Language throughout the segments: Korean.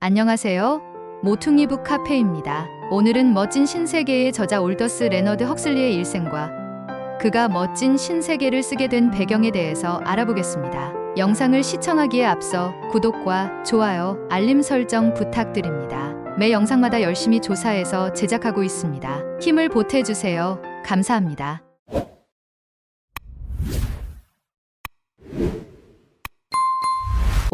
안녕하세요. 모퉁이북 카페입니다. 오늘은 멋진 신세계의 저자 올더스 레너드 헉슬리의 일생과 그가 멋진 신세계를 쓰게 된 배경에 대해서 알아보겠습니다. 영상을 시청하기에 앞서 구독과 좋아요, 알림 설정 부탁드립니다. 매 영상마다 열심히 조사해서 제작하고 있습니다. 힘을 보태주세요. 감사합니다.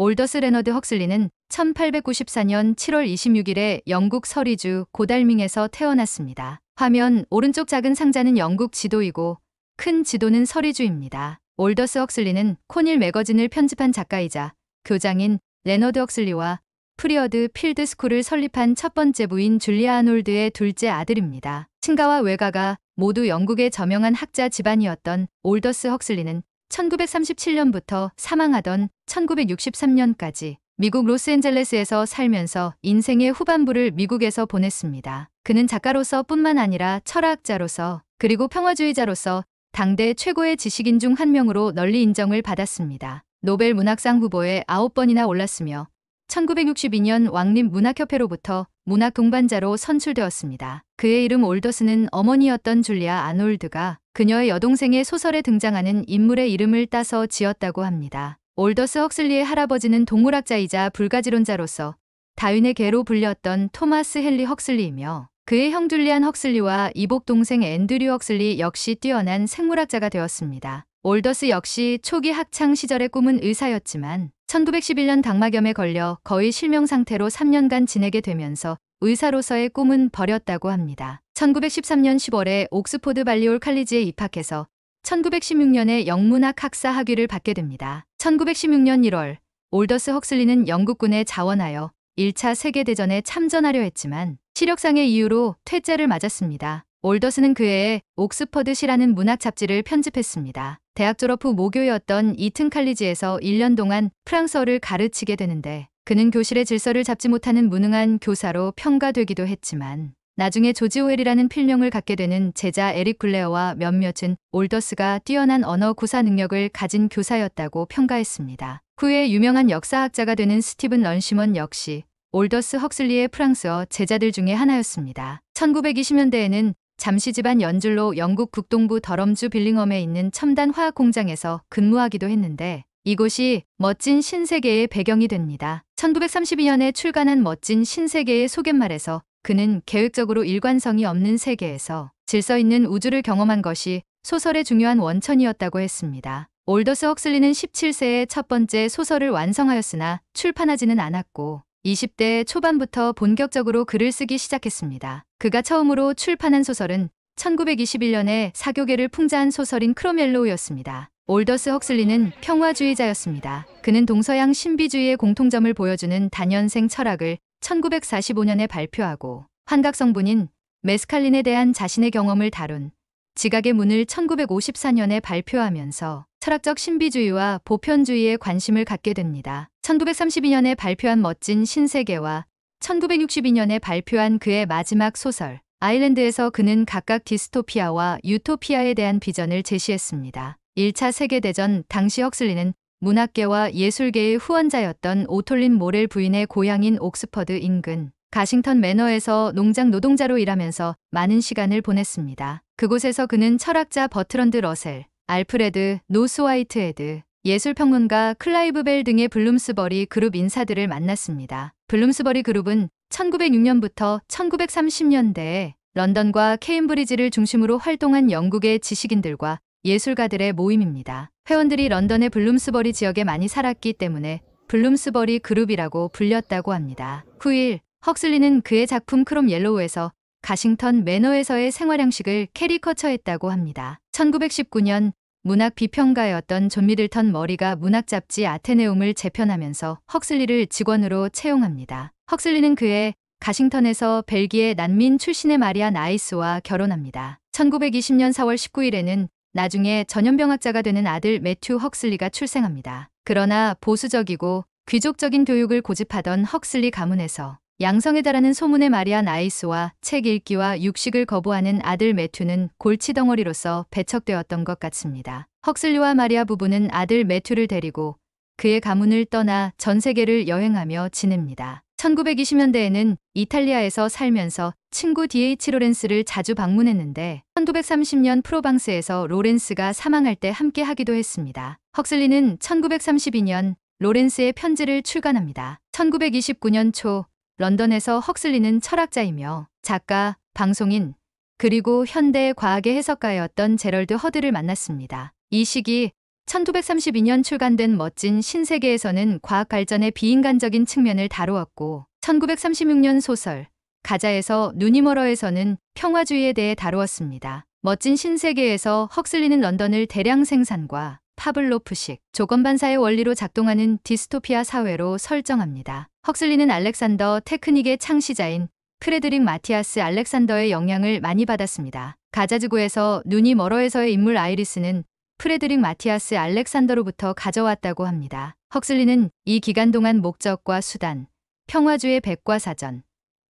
올더스 레너드 헉슬리는 1894년 7월 26일에 영국 서리주 고달밍에서 태어났습니다. 화면 오른쪽 작은 상자는 영국 지도이고 큰 지도는 서리주입니다. 올더스 헉슬리는 코닐 매거진을 편집한 작가이자 교장인 레너드 헉슬리와 프리어드 필드 스쿨을 설립한 첫 번째 부인 줄리아 아놀드의 둘째 아들입니다. 친가와 외가가 모두 영국의 저명한 학자 집안이었던 올더스 헉슬리는 1937년부터 사망하던 1963년까지 미국 로스앤젤레스에서 살면서 인생의 후반부를 미국에서 보냈습니다. 그는 작가로서 뿐만 아니라 철학자로서 그리고 평화주의자로서 당대 최고의 지식인 중 한 명으로 널리 인정을 받았습니다. 노벨 문학상 후보에 9번이나 올랐으며 1962년 왕립문학협회로부터 문학 동반자로 선출되었습니다. 그의 이름 올더스는 어머니였던 줄리아 아놀드가 그녀의 여동생의 소설에 등장하는 인물의 이름을 따서 지었다고 합니다. 올더스 헉슬리의 할아버지는 동물학자이자 불가지론자로서 다윈의 개로 불렸던 토마스 헨리 헉슬리이며 그의 형 줄리안 헉슬리와 이복 동생 앤드류 헉슬리 역시 뛰어난 생물학자가 되었습니다. 올더스 역시 초기 학창 시절의 꿈은 의사였지만 1911년 당막염에 걸려 거의 실명 상태로 3년간 지내게 되면서 의사로서의 꿈은 버렸다고 합니다. 1913년 10월에 옥스포드 발리올 칼리지에 입학해서 1916년에 영문학 학사 학위를 받게 됩니다. 1916년 1월 올더스 헉슬리는 영국군에 자원하여 1차 세계대전에 참전하려 했지만 시력상의 이유로 퇴짜를 맞았습니다. 올더스는 그 해에 옥스퍼드시라는 문학 잡지를 편집했습니다. 대학 졸업 후 모교였던 이튼 칼리지에서 1년 동안 프랑스어를 가르치게 되는데 그는 교실의 질서를 잡지 못하는 무능한 교사로 평가되기도 했지만 나중에 조지 오웰이라는 필명을 갖게 되는 제자 에릭 블레어와 몇몇은 올더스가 뛰어난 언어 구사 능력을 가진 교사였다고 평가했습니다. 후에 유명한 역사학자가 되는 스티븐 런시먼 역시 올더스 헉슬리의 프랑스어 제자들 중에 하나였습니다. 1920년대에는 잠시 집안 연줄로 영국 북동부 더럼주 빌링엄에 있는 첨단 화학 공장에서 근무하기도 했는데 이곳이 멋진 신세계의 배경이 됩니다. 1932년에 출간한 멋진 신세계의 소갯말에서 그는 계획적으로 일관성이 없는 세계에서 질서 있는 우주를 경험한 것이 소설의 중요한 원천이었다고 했습니다. 올더스 헉슬리는 17세에 첫 번째 소설을 완성하였으나 출판하지는 않았고 20대 초반부터 본격적으로 글을 쓰기 시작했습니다. 그가 처음으로 출판한 소설은 1921년에 사교계를 풍자한 소설인 크로멜로우였습니다. 올더스 헉슬리는 평화주의자였습니다. 그는 동서양 신비주의의 공통점을 보여주는 다년생 철학을 1945년에 발표하고 환각성분인 메스칼린에 대한 자신의 경험을 다룬 지각의 문을 1954년에 발표하면서 철학적 신비주의와 보편주의에 관심을 갖게 됩니다. 1932년에 발표한 멋진 신세계와 1962년에 발표한 그의 마지막 소설 아일랜드에서 그는 각각 디스토피아와 유토피아에 대한 비전을 제시했습니다. 1차 세계대전 당시 헉슬리는 문학계와 예술계의 후원자였던 오톨린 모렐 부인의 고향인 옥스퍼드 인근 가싱턴 매너에서 농장 노동자로 일하면서 많은 시간을 보냈습니다. 그곳에서 그는 철학자 버트런드 러셀, 알프레드 노스 화이트헤드, 예술평론가 클라이브 벨 등의 블룸스버리 그룹 인사들을 만났습니다. 블룸스버리 그룹은 1906년부터 1930년대에 런던과 케임브리지를 중심으로 활동한 영국의 지식인들과 예술가들의 모임입니다. 회원들이 런던의 블룸스버리 지역에 많이 살았기 때문에 블룸스버리 그룹이라고 불렸다고 합니다. 후일 헉슬리는 그의 작품 크롬 옐로우에서 가싱턴 매너에서의 생활 양식을 캐리커처했다고 합니다. 1919년 문학 비평가였던 존 미들턴 머리가 문학 잡지 아테네움을 재편하면서 헉슬리를 직원으로 채용합니다. 헉슬리는 그해 가싱턴에서 벨기에 난민 출신의 마리아 나이스와 결혼합니다. 1920년 4월 19일에는 나중에 전염병학자가 되는 아들 매튜 헉슬리가 출생합니다. 그러나 보수적이고 귀족적인 교육을 고집하던 헉슬리 가문에서 양성에 달하는 소문의 마리아 나이스와 책 읽기와 육식을 거부하는 아들 매튜는 골치덩어리로서 배척되었던 것 같습니다. 헉슬리와 마리아 부부는 아들 매튜를 데리고 그의 가문을 떠나 전 세계를 여행하며 지냅니다. 1920년대에는 이탈리아에서 살면서 친구 D.H. 로렌스를 자주 방문했는데 1930년 프로방스에서 로렌스가 사망할 때 함께 하기도 했습니다. 헉슬리는 1932년 로렌스의 편지를 출간합니다. 1929년 초 런던에서 헉슬리는 철학자이며 작가, 방송인, 그리고 현대 과학의 해석가였던 제럴드 허드를 만났습니다. 이 시기 1932년 출간된 멋진 신세계에서는 과학 발전의 비인간적인 측면을 다루었고 1936년 소설 가자에서 눈이 멀어에서는 평화주의에 대해 다루었습니다. 멋진 신세계에서 헉슬리는 런던을 대량 생산과 파블로프식 조건반사의 원리로 작동하는 디스토피아 사회로 설정합니다. 헉슬리는 알렉산더 테크닉의 창시자인 프레드릭 마티아스 알렉산더의 영향을 많이 받았습니다. 가자지구에서 눈이 멀어에서의 인물 아이리스는 프레드릭 마티아스 알렉산더로부터 가져왔다고 합니다. 헉슬리는 이 기간 동안 목적과 수단, 평화주의 백과사전,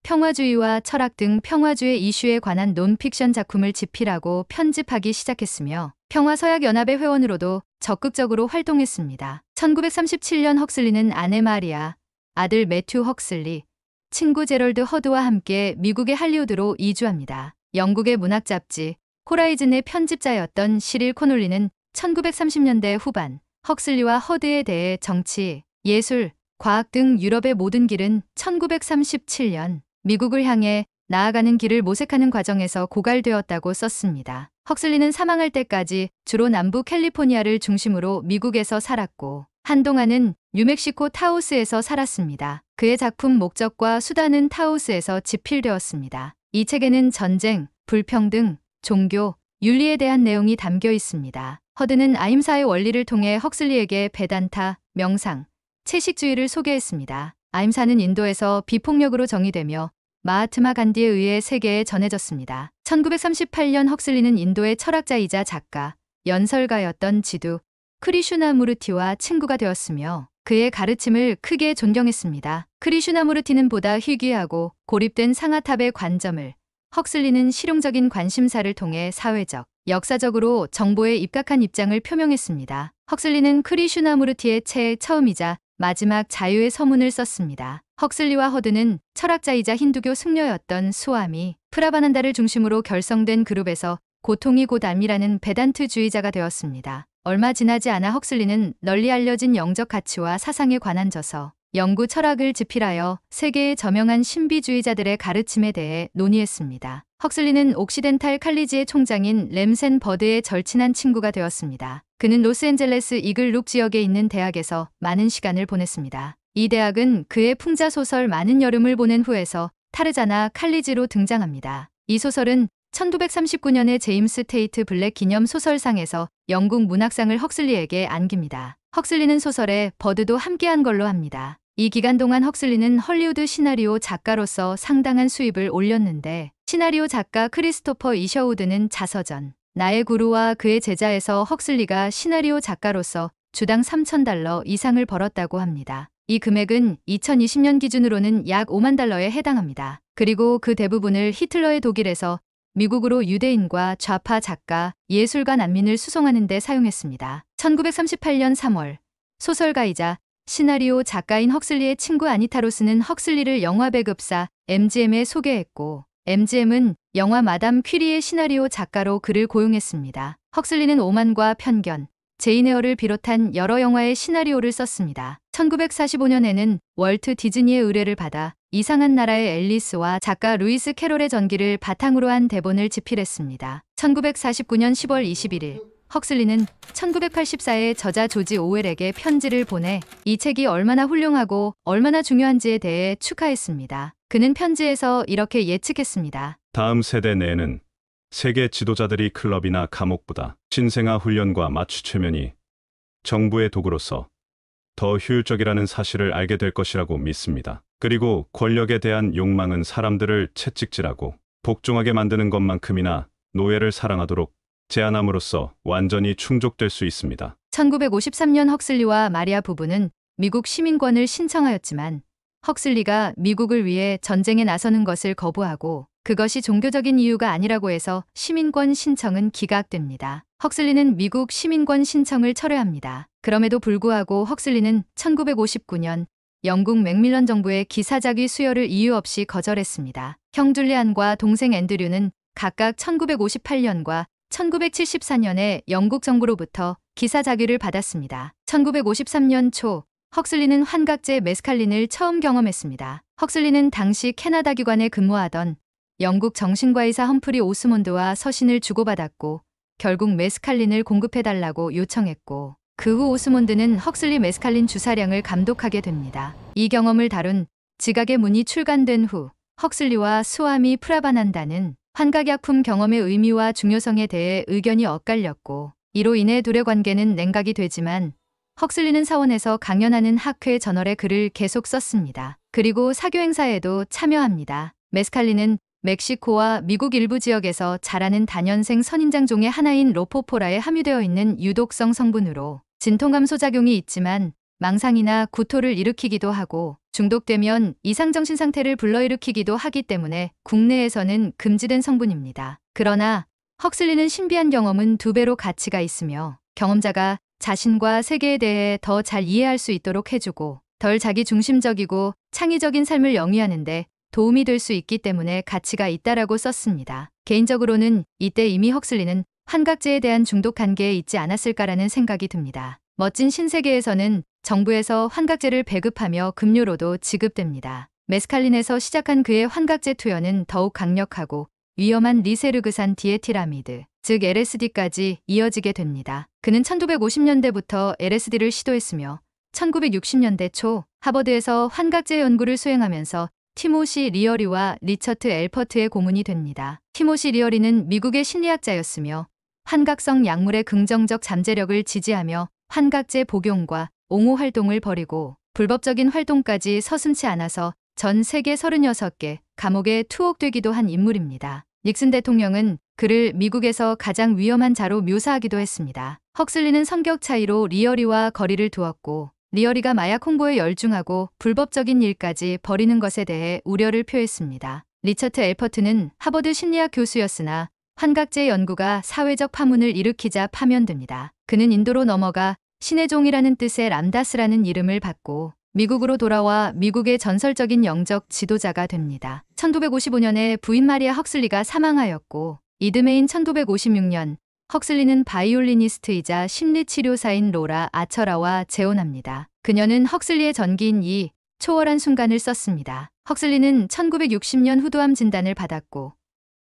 평화주의와 철학 등 평화주의 이슈에 관한 논픽션 작품을 집필하고 편집하기 시작했으며 평화서약연합의 회원으로도 적극적으로 활동했습니다. 1937년 헉슬리는 아내 마리아, 아들 매튜 헉슬리, 친구 제럴드 허드와 함께 미국의 할리우드로 이주합니다. 영국의 문학 잡지 호라이즌의 편집자였던 시릴 코놀리는 1930년대 후반 헉슬리와 허드에 대해 정치, 예술, 과학 등 유럽의 모든 길은 1937년 미국을 향해 나아가는 길을 모색하는 과정에서 고갈되었다고 썼습니다. 헉슬리는 사망할 때까지 주로 남부 캘리포니아를 중심으로 미국에서 살았고 한동안은 뉴멕시코 타우스에서 살았습니다. 그의 작품 목적과 수단은 타우스에서 집필되었습니다. 이 책에는 전쟁, 불평등, 종교, 윤리에 대한 내용이 담겨 있습니다. 허드는 아임사의 원리를 통해 헉슬리에게 베단타, 명상, 채식주의를 소개했습니다. 아임사는 인도에서 비폭력으로 정의되며 마하트마 간디에 의해 세계에 전해졌습니다. 1938년 헉슬리는 인도의 철학자이자 작가, 연설가였던 지두 크리슈나무르티와 친구가 되었으며 그의 가르침을 크게 존경했습니다. 크리슈나무르티는 보다 희귀하고 고립된 상아탑의 관점을 헉슬리는 실용적인 관심사를 통해 사회적, 역사적으로 정보에 입각한 입장을 표명했습니다. 헉슬리는 크리슈나무르티의 책 처음이자 마지막 자유의 서문을 썼습니다. 헉슬리와 허드는 철학자이자 힌두교 승려였던 수아미 프라바난다를 중심으로 결성된 그룹에서 고통이 곧 암이라는 베단트주의자가 되었습니다. 얼마 지나지 않아 헉슬리는 널리 알려진 영적 가치와 사상에 관한 저서, 영구 철학을 집필하여 세계의 저명한 신비주의자들의 가르침에 대해 논의했습니다. 헉슬리는 옥시덴탈 칼리지의 총장인 램센 버드의 절친한 친구가 되었습니다. 그는 로스앤젤레스 이글룩 지역에 있는 대학에서 많은 시간을 보냈습니다. 이 대학은 그의 풍자소설 많은 여름을 보낸 후에서 타르자나 칼리지로 등장합니다. 이 소설은 1939년에 제임스 테이트 블랙 기념 소설상에서 영국 문학상을 헉슬리에게 안깁니다. 헉슬리는 소설에 버드도 함께한 걸로 합니다. 이 기간 동안 헉슬리는 헐리우드 시나리오 작가로서 상당한 수입을 올렸는데 시나리오 작가 크리스토퍼 이셔우드는 자서전 나의 구루와 그의 제자에서 헉슬리가 시나리오 작가로서 주당 $3,000 이상을 벌었다고 합니다. 이 금액은 2020년 기준으로는 약 $5만 달러에 해당합니다. 그리고 그 대부분을 히틀러의 독일에서 미국으로 유대인과 좌파 작가, 예술가 난민을 수송하는 데 사용했습니다. 1938년 3월 소설가이자 시나리오 작가인 헉슬리의 친구 아니타 로스는 헉슬리를 영화 배급사 MGM에 소개했고 MGM은 영화 마담 퀴리의 시나리오 작가로 그를 고용했습니다. 헉슬리는 오만과 편견, 제인 에어를 비롯한 여러 영화의 시나리오를 썼습니다. 1945년에는 월트 디즈니의 의뢰를 받아 이상한 나라의 앨리스와 작가 루이스 캐롤의 전기를 바탕으로 한 대본을 집필했습니다. 1949년 10월 21일 헉슬리는 1984의 저자 조지 오웰에게 편지를 보내 이 책이 얼마나 훌륭하고 얼마나 중요한지에 대해 축하했습니다. 그는 편지에서 이렇게 예측했습니다. 다음 세대 내에는 세계 지도자들이 클럽이나 감옥보다 신생아 훈련과 맞추 최면이 정부의 도구로서 더 효율적이라는 사실을 알게 될 것이라고 믿습니다. 그리고 권력에 대한 욕망은 사람들을 채찍질하고 복종하게 만드는 것만큼이나 노예를 사랑하도록 제안함으로써 완전히 충족될 수 있습니다. 1953년 헉슬리와 마리아 부부는 미국 시민권을 신청하였지만 헉슬리가 미국을 위해 전쟁에 나서는 것을 거부하고 그것이 종교적인 이유가 아니라고 해서 시민권 신청은 기각됩니다. 헉슬리는 미국 시민권 신청을 철회합니다. 그럼에도 불구하고 헉슬리는 1959년 영국 맥밀런 정부의 기사자기 수여를 이유 없이 거절했습니다. 형 줄리안과 동생 앤드류는 각각 1958년과 1974년에 영국 정부로부터 기사자기를 받았습니다. 1953년 초 헉슬리는 환각제 메스칼린을 처음 경험했습니다. 헉슬리는 당시 캐나다 기관에 근무하던 영국 정신과의사 험프리 오스몬드와 서신을 주고받았고 결국 메스칼린을 공급해달라고 요청했고 그 후 오스몬드는 헉슬리 메스칼린 주사량을 감독하게 됩니다. 이 경험을 다룬 지각의 문이 출간된 후 헉슬리와 수아미 프라바난다는 환각약품 경험의 의미와 중요성에 대해 의견이 엇갈렸고 이로 인해 둘의 관계는 냉각이 되지만 헉슬리는 사원에서 강연하는 학회 저널에 글을 계속 썼습니다. 그리고 사교 행사에도 참여합니다. 메스칼린은 멕시코와 미국 일부 지역에서 자라는 다년생 선인장종의 하나인 로포포라에 함유되어 있는 유독성 성분으로 진통감소 작용이 있지만 망상이나 구토를 일으키기도 하고 중독되면 이상정신 상태를 불러일으키기도 하기 때문에 국내에서는 금지된 성분입니다. 그러나 헉슬리는 신비한 경험은 2배로 가치가 있으며 경험자가 자신과 세계에 대해 더 잘 이해할 수 있도록 해주고 덜 자기중심적이고 창의적인 삶을 영위하는데 도움이 될 수 있기 때문에 가치가 있다라고 썼습니다. 개인적으로는 이때 이미 헉슬리는 환각제에 대한 중독 한계에 있지 않았을까라는 생각이 듭니다. 멋진 신세계에서는 정부에서 환각제를 배급하며 급료로도 지급됩니다. 메스칼린에서 시작한 그의 환각제 투여는 더욱 강력하고 위험한 리세르그산 디에티라미드, 즉 LSD까지 이어지게 됩니다. 그는 1950년대부터 LSD를 시도했으며 1960년대 초 하버드에서 환각제 연구를 수행하면서 티모시 리어리와 리처트 엘퍼트의 고문이 됩니다. 티모시 리어리는 미국의 심리학자였으며 환각성 약물의 긍정적 잠재력을 지지하며 환각제 복용과 옹호 활동을 벌이고 불법적인 활동까지 서슴지 않아서 전 세계 36개 감옥에 투옥되기도 한 인물입니다. 닉슨 대통령은 그를 미국에서 가장 위험한 자로 묘사하기도 했습니다. 헉슬리는 성격 차이로 리어리와 거리를 두었고 리어리가 마약 홍보에 열중하고 불법적인 일까지 벌이는 것에 대해 우려를 표했습니다. 리처트 엘퍼트는 하버드 심리학 교수였으나 환각제 연구가 사회적 파문을 일으키자 파면됩니다. 그는 인도로 넘어가 신의 종이라는 뜻의 람다스라는 이름을 받고 미국으로 돌아와 미국의 전설적인 영적 지도자가 됩니다. 1955년에 부인 마리아 헉슬리가 사망하였고 이듬해인 1956년 헉슬리는 바이올리니스트이자 심리치료사인 로라 아처라와 재혼합니다. 그녀는 헉슬리의 전기인 이 초월한 순간을 썼습니다. 헉슬리는 1960년 후두암 진단을 받았고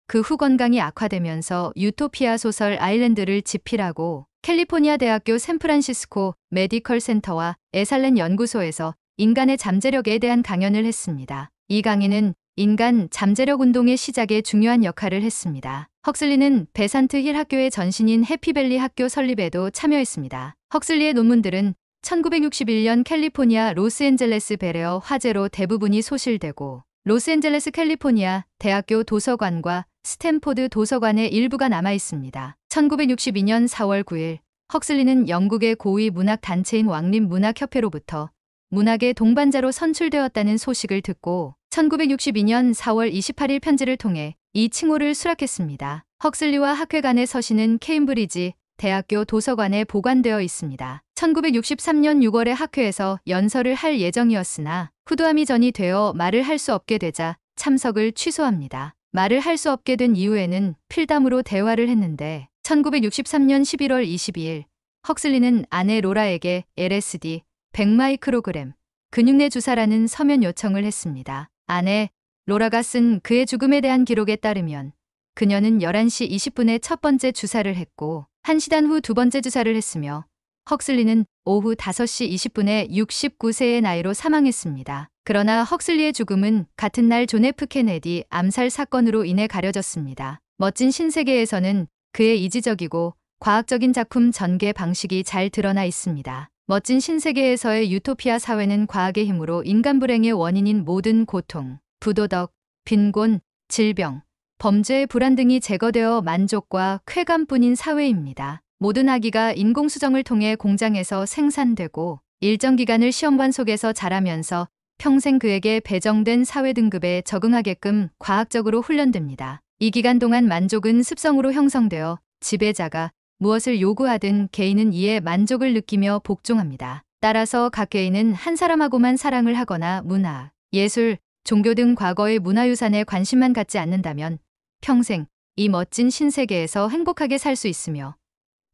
그 후 건강이 악화되면서 유토피아 소설 아일랜드를 집필하고 캘리포니아 대학교 샌프란시스코 메디컬 센터와 에살렌 연구소에서 인간의 잠재력에 대한 강연을 했습니다. 이 강의는 인간 잠재력 운동의 시작에 중요한 역할을 했습니다. 헉슬리는 베산트 힐 학교의 전신인 해피밸리 학교 설립에도 참여했습니다. 헉슬리의 논문들은 1961년 캘리포니아 로스앤젤레스 베레어 화재로 대부분이 소실되고 로스앤젤레스 캘리포니아 대학교 도서관과 스탠포드 도서관의 일부가 남아 있습니다. 1962년 4월 9일 헉슬리는 영국의 고위 문학 단체인 왕립문학협회로부터 문학의 동반자로 선출되었다는 소식을 듣고 1962년 4월 28일 편지를 통해 이 칭호를 수락했습니다. 헉슬리와 학회 간의 서신은 케임브리지 대학교 도서관에 보관되어 있습니다. 1963년 6월에 학회에서 연설을 할 예정이었으나 후두암이 전이 되어 말을 할 수 없게 되자 참석을 취소합니다. 말을 할 수 없게 된 이후에는 필담으로 대화를 했는데 1963년 11월 22일 헉슬리는 아내 로라에게 LSD 100마이크로그램 근육내 주사라는 서면 요청을 했습니다. 아내 로라가 쓴 그의 죽음에 대한 기록에 따르면 그녀는 11시 20분에 첫 번째 주사를 했고 1시간 후 두 번째 주사를 했으며 헉슬리는 오후 5시 20분에 69세의 나이로 사망했습니다. 그러나 헉슬리의 죽음은 같은 날 존 F 케네디 암살 사건으로 인해 가려졌습니다. 멋진 신세계에서는 그의 이지적이고 과학적인 작품 전개 방식이 잘 드러나 있습니다. 멋진 신세계에서의 유토피아 사회는 과학의 힘으로 인간 불행의 원인인 모든 고통, 부도덕, 빈곤, 질병, 범죄의 불안 등이 제거되어 만족과 쾌감뿐인 사회입니다. 모든 아기가 인공수정을 통해 공장에서 생산되고 일정 기간을 시험관 속에서 자라면서 평생 그에게 배정된 사회 등급에 적응하게끔 과학적으로 훈련됩니다. 이 기간 동안 만족은 습성으로 형성되어 지배자가 무엇을 요구하든 개인은 이에 만족을 느끼며 복종합니다. 따라서 각 개인은 한 사람하고만 사랑을 하거나 문화, 예술, 종교 등 과거의 문화유산에 관심만 갖지 않는다면 평생 이 멋진 신세계에서 행복하게 살 수 있으며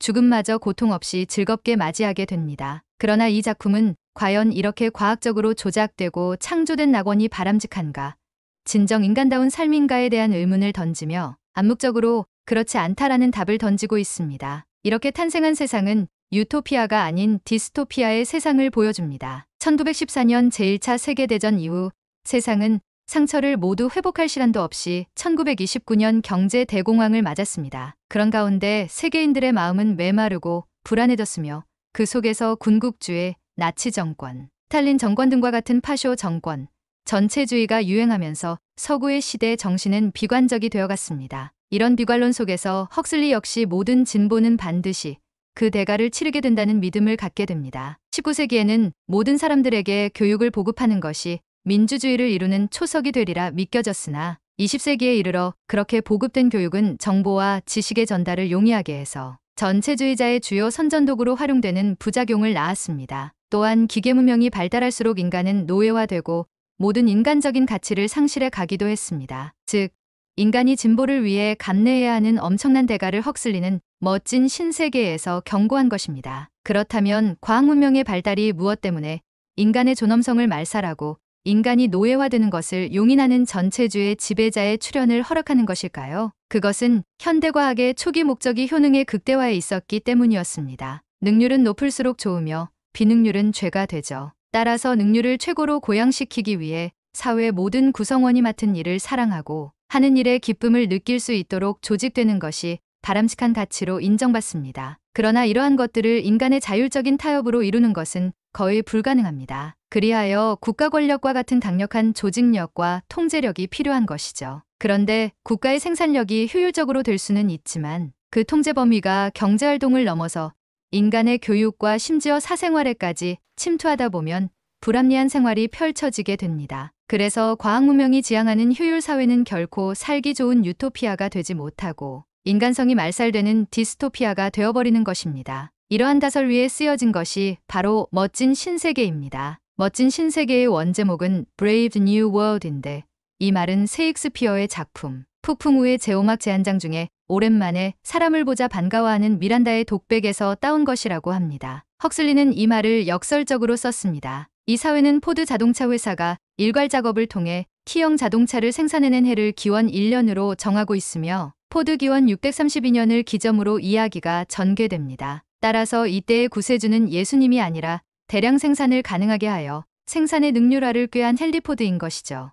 죽음마저 고통 없이 즐겁게 맞이하게 됩니다. 그러나 이 작품은 과연 이렇게 과학적으로 조작되고 창조된 낙원이 바람직한가? 진정 인간다운 삶인가에 대한 의문을 던지며 암묵적으로 그렇지 않다라는 답을 던지고 있습니다. 이렇게 탄생한 세상은 유토피아가 아닌 디스토피아의 세상을 보여줍니다. 1914년 제1차 세계대전 이후 세상은 상처를 모두 회복할 시간도 없이 1929년 경제 대공황을 맞았습니다. 그런 가운데 세계인들의 마음은 메마르고 불안해졌으며 그 속에서 군국주의, 나치 정권, 스탈린 정권 등과 같은 파쇼 정권, 전체주의가 유행하면서 서구의 시대 정신은 비관적이 되어갔습니다. 이런 비관론 속에서 헉슬리 역시 모든 진보는 반드시 그 대가를 치르게 된다는 믿음을 갖게 됩니다. 19세기에는 모든 사람들에게 교육을 보급하는 것이 민주주의를 이루는 초석이 되리라 믿겨졌으나 20세기에 이르러 그렇게 보급된 교육은 정보와 지식의 전달을 용이하게 해서 전체주의자의 주요 선전도구로 활용되는 부작용을 낳았습니다. 또한 기계문명이 발달할수록 인간은 노예화되고 모든 인간적인 가치를 상실해 가기도 했습니다. 즉, 인간이 진보를 위해 감내해야 하는 엄청난 대가를 헉슬리는 멋진 신세계에서 경고한 것입니다. 그렇다면 과학문명의 발달이 무엇 때문에 인간의 존엄성을 말살하고 인간이 노예화되는 것을 용인하는 전체주의 지배자의 출현을 허락하는 것일까요? 그것은 현대과학의 초기 목적이 효능의 극대화에 있었기 때문이었습니다. 능률은 높을수록 좋으며 비능률은 죄가 되죠. 따라서 능률을 최고로 고양시키기 위해 사회 모든 구성원이 맡은 일을 사랑하고 하는 일의 기쁨을 느낄 수 있도록 조직되는 것이 바람직한 가치로 인정받습니다. 그러나 이러한 것들을 인간의 자율적인 타협으로 이루는 것은 거의 불가능합니다. 그리하여 국가 권력과 같은 강력한 조직력과 통제력이 필요한 것이죠. 그런데 국가의 생산력이 효율적으로 될 수는 있지만 그 통제 범위가 경제활동을 넘어서 인간의 교육과 심지어 사생활에까지 침투하다 보면 불합리한 생활이 펼쳐지게 됩니다. 그래서 과학문명이 지향하는 효율사회는 결코 살기 좋은 유토피아가 되지 못하고 인간성이 말살되는 디스토피아가 되어버리는 것입니다. 이러한 다설 위에 쓰여진 것이 바로 멋진 신세계입니다. 멋진 신세계의 원제목은 Brave New World인데 이 말은 셰익스피어의 작품 폭풍 후의 제오막 제한장 중에 오랜만에 사람을 보자 반가워하는 미란다의 독백에서 따온 것이라고 합니다. 헉슬리는 이 말을 역설적으로 썼습니다. 이 사회는 포드 자동차 회사가 일괄 작업을 통해 T형 자동차를 생산해낸 해를 기원 1년으로 정하고 있으며 포드 기원 632년을 기점으로 이야기가 전개됩니다. 따라서 이때의 구세주는 예수님이 아니라 대량 생산을 가능하게 하여 생산의 능률화를 꾀한 헨리 포드인 것이죠.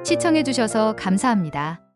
시청해주셔서 감사합니다.